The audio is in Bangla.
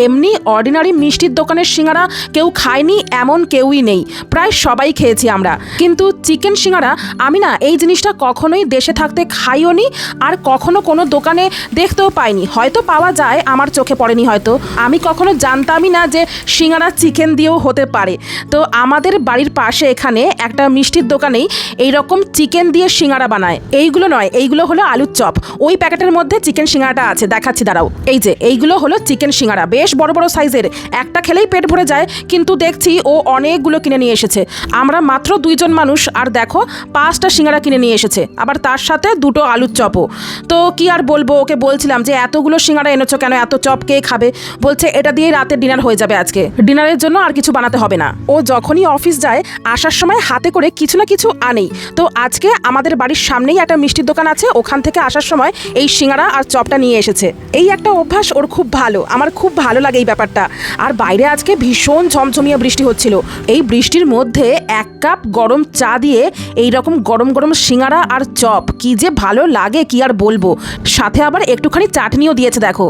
এমনি অর্ডিনারি মিষ্টির দোকানের সিঙ্গারা কেউ খায়নি এমন কেউই নেই, প্রায় সবাই খেয়েছি আমরা। কিন্তু চিকেন সিঙ্গারা আমি না এই জিনিসটা কখনোই দেশে থাকতে খাইও নি, আর কখনো কোনো দোকানে দেখতেও পাইনি। হয়তো পাওয়া যায়, আমার চোখে পড়েনি হয়তো। আমি কখনো জানতামই না যে সিঙ্গারা চিকেন দিয়েও হতে পারে। তো আমাদের বাড়ির পাশে এখানে একটা মিষ্টির দোকানেই এইরকম চিকেন দিয়ে সিঙ্গারা বানায়। এইগুলো নয়, এইগুলো হলো আলুর চপ। ওই প্যাকেটের মধ্যে চিকেন সিঙ্গারাটা আছে, দেখাচ্ছি দাঁড়াও। এই যে এইগুলো হলো চিকেন সিঙ্গারা, বেশ বড় বড় সাইজের, একটা খেলেই পেট ভরে যায়। কিন্তু দেখছি ও অনেকগুলো কিনে নিয়ে এসেছে। আমরা মাত্র 2 জন মানুষ, আর দেখো 5টা সিঙ্গারা কিনে নিয়ে এসেছে, আবার তার সাথে 2টো আলুর চপও। তো কি আর বলবো, ওকে বলছিলাম যে এতগুলো সিঙ্গারা এনেছো কেন, এত চপ কে খাবে? বলছে এটা দিয়ে রাতের ডিনার হয়ে যাবে, আজকে ডিনারের জন্য আর কিছু বানাতে হবে না। ও যখনই অফিস যায় আসার সময় হাতে করে কিছু না কিছু আনেই। তো আজকে আমাদের বাড়ির সামনেই একটা মিষ্টির দোকান আছে, ওখান থেকে আসার সময় এই সিঙ্গারা আর চপটা নিয়ে এসেছে। এই একটা অভ্যাস ওর খুব ভালো, আমার খুব ভালো লাগে এই ব্যাপারটা। আর বাইরে আজকে ভীষণ ঝমঝমিয়ে বৃষ্টি হচ্ছিল। এই বৃষ্টির মধ্যে 1 কাপ গরম চা দিয়ে এই রকম গরম গরম সিঙ্গারা আর চপ কি যে ভালো লাগে, কি আর বলবো। সাথে আবার একটুখানি চাটনিও দিয়েছে দেখো।